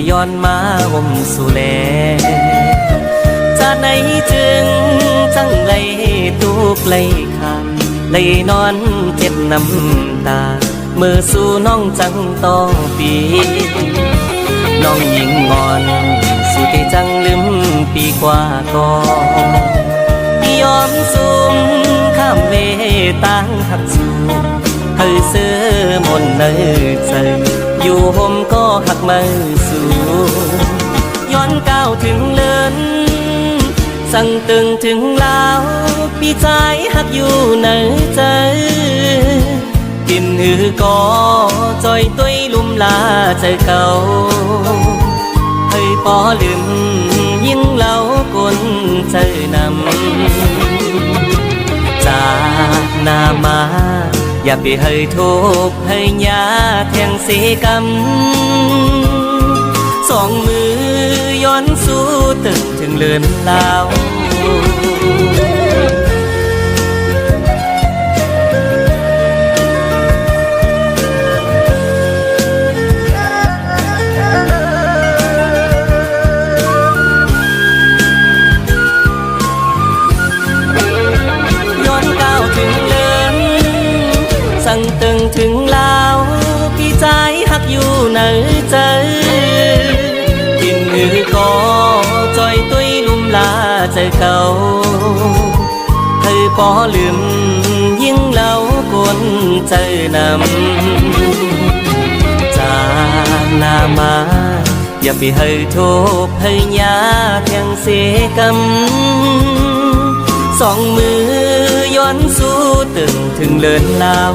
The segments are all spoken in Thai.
ย้อนมาห่มสู่แลจากไหนจึงจังไรตุกไรขาดเลยนอนเจ็บน้ำตามือสู่น้องจังต้องปีน้องยิงงอนสุดจังลืมปีกว่าก่อนยอมสูงข้ามเวต่างหักสู่ให้เสื้อมนเนยใจอยู่ห่มก็หักมือสู่ย้อนก้าวถึงเลินสั่งตึงถึงลาวปีใจหักอยู่ในใจกินหือก็จอยตุ้ยลุ่มลาใจเก่าให้ปอลืมยิ่งเล่ากนใจนำจากหน้ามาอย่าไปให้ทุกให้ยาแทงเสกำสองมือย้อนสู้ตึงถึงเลือนลาวสั่งตึงถึงลาวพี่ใจหักอยู่ในใจกินมือก็จอยตุ้ยลุ่มลาใจเก่าให้พอลืมยิ่งเล่ากนใจนำจากหน้ามาอย่าไปให้ทุกให้ยาแทงเสกำสองมือย้อนสู้ตึงถึงเลินลาว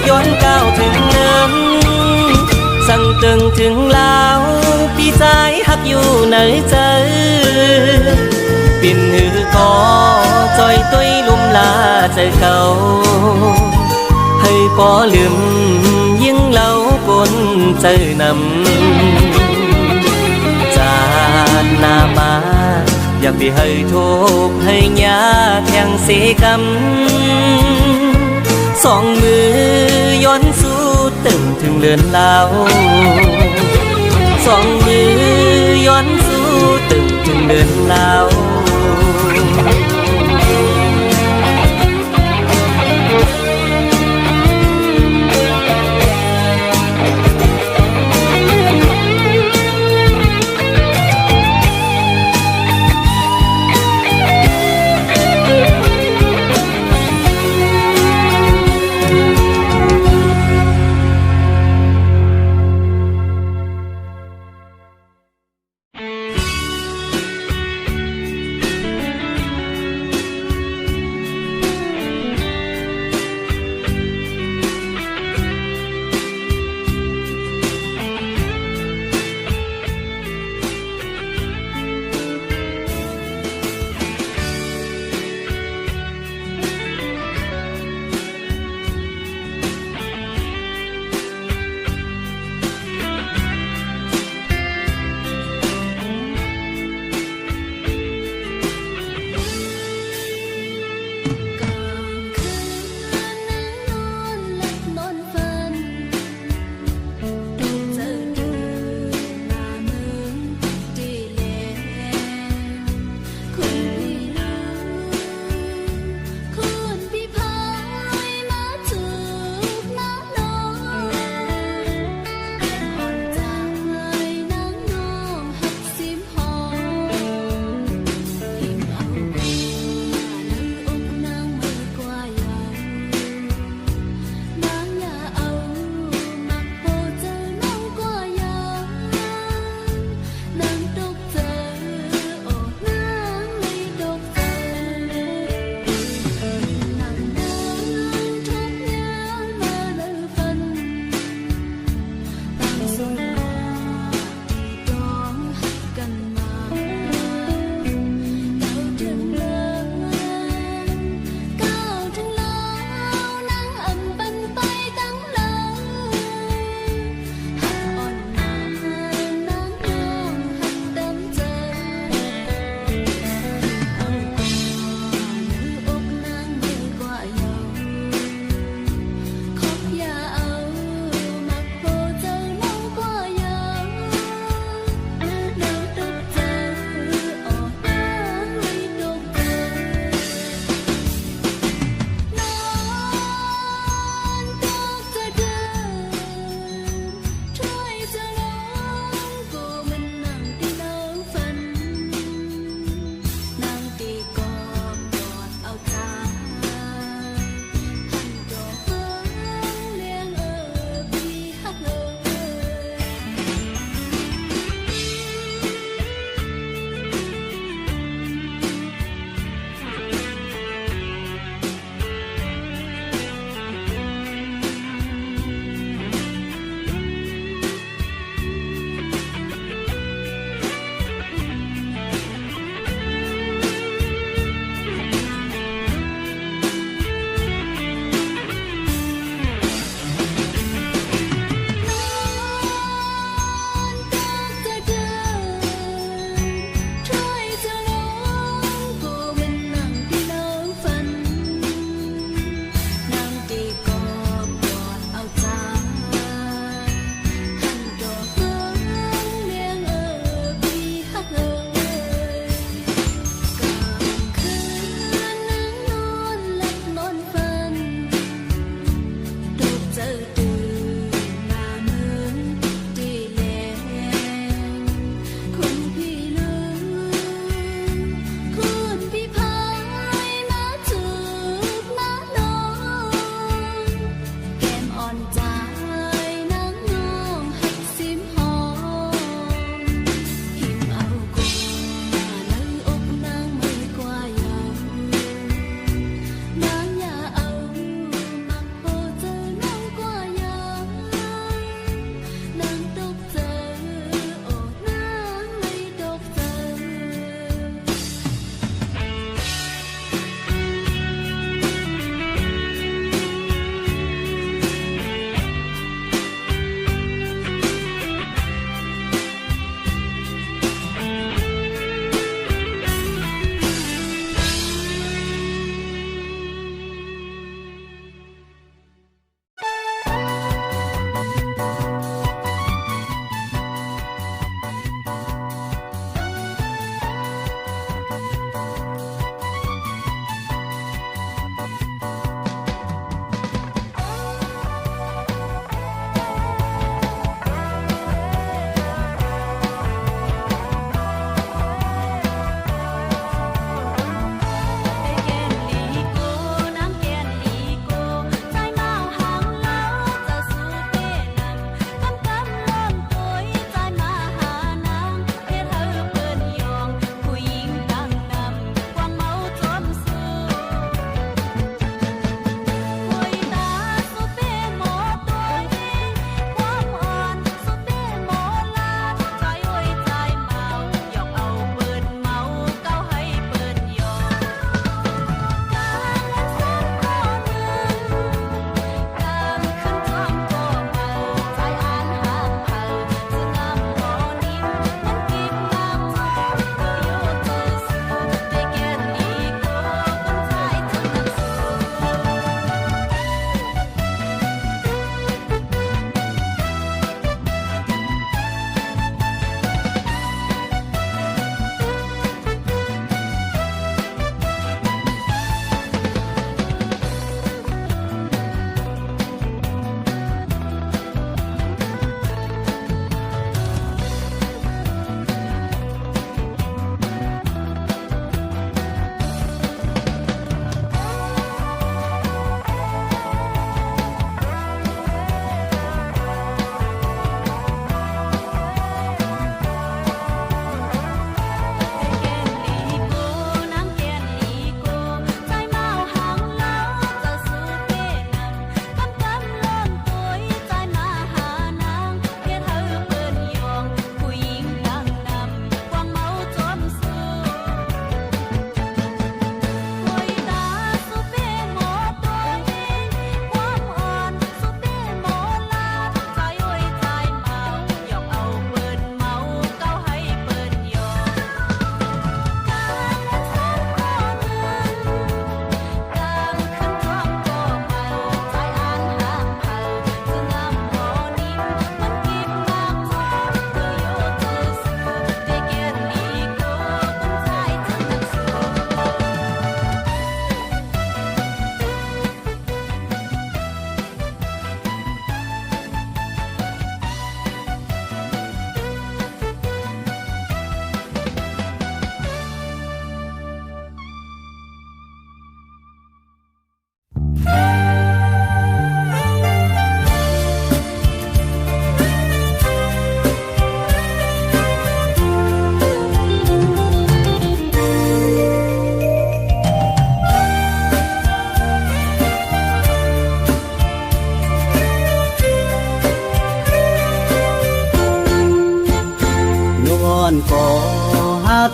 ย้อนก้าวถึงเนินสั่งตึงถึงลาวพี่ใจหักอยู่ในใจปิ่นหือคอจอยตุ้ยลุ่มลาใจเก่าให้ปอลืมยิ่งเล่ากนใจนำจากหน้ามาอย่าไปให้ทุกให้ยาแทงเสกำสองมือย้อนสู้ตึงถึงเลือนลาวสองมือย้อนสู้ตึงถึงเลือนลาว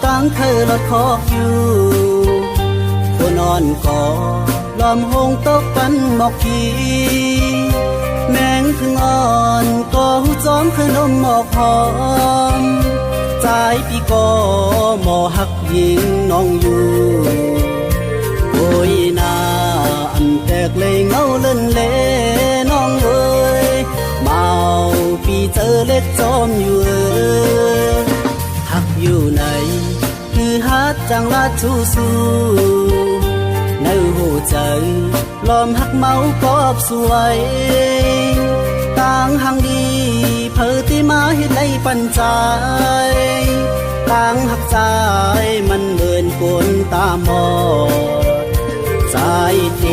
ตั้งเคยลดคอกอยู่ผู้นอนก่อลอมหงตกปันหมอกขีแมงถึงอ่อนก็หูจอมคือนมหมอกหอมใจพี่ก็หมอหักยิงน้องอยู่โอ้ยนาอันแตกเลยเงาเล่นเล่น้องเอ้ยเมาพี่เจอเล็กจอมอยู่หักอยู่ไหนคือฮัดจังลาทูสูในหัวใจลอมหักเมากอบสวยต่างหังดีเพอที่มาเห็นในปัญใจต่างหักใจมันเหมือนคนตาหมอใจเต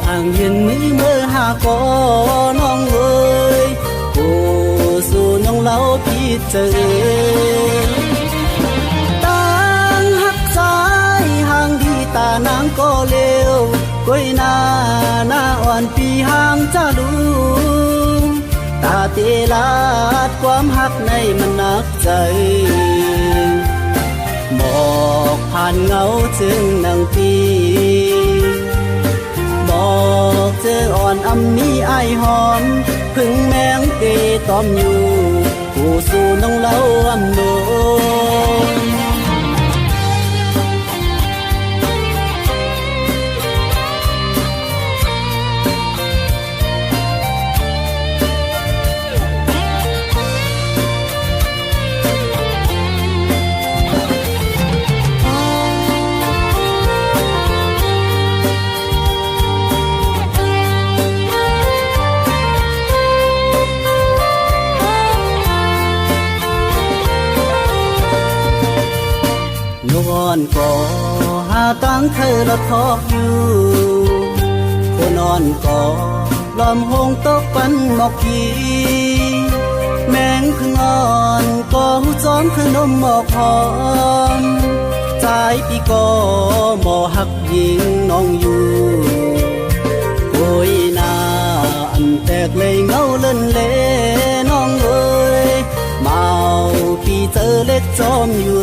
อ่างเห็นมือเมื่อหากอน้องเอ้ยโอ้สู่น้องเล่าพี่เจอตานางก็เลวก้อยหน้าอ่อนปีห่างจ้าลูตาเตลาดความหักในมันหนักใจหมอกผ่านเงาจึงนางปีบอกเจออ่อนอำมีไอหอมพึ่งแมงเตตอมอยู่ผู้สู่น้องเล่าอำโนนอนก่อหาตั้งเคยลดคอกอยู่ผู้นอนก่อลอมหงตกปันหมอกขีแมงพึ่งอ่อนก็หูจอมคือนมหมอกหอมใจพี่ก็หมอหักยิงน้องอยู่โอ้ยนาอันแตกเลยเงาเล่นเล่น้องเอ้ยเมาพี่เจอเล็กจอมอยู่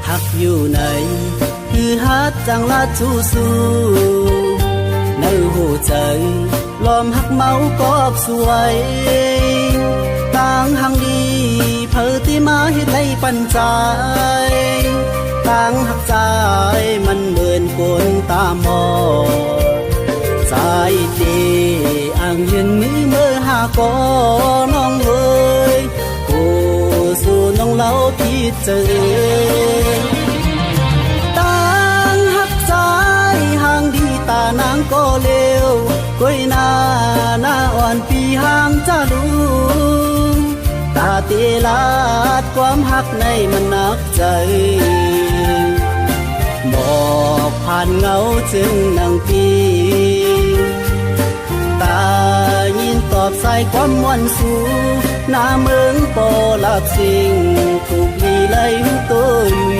หักอยู่ไหนคือฮัดจังลาทูสูในหัวใจลอมหักเมากอบสวยต่างหังดีเพอที่มาเห็นในปัญใจต่างหักใจมันเหมือนคนตาหมอใจเตอ่างเย็นมือเมื่อหากอน้องเอ้ยโอ้สู่น้องเล่าพี่เจอตานางก็เลวก้อยหน้าอ่อนปีห่างจ้าลูตาเตลาดความหักในมันหนักใจบอกผ่านเงาจึงนางปีตายินตอบสายความมวนสู่หน้าเมืองปอลับสิ่งถูกลีไล่ตัวอยู่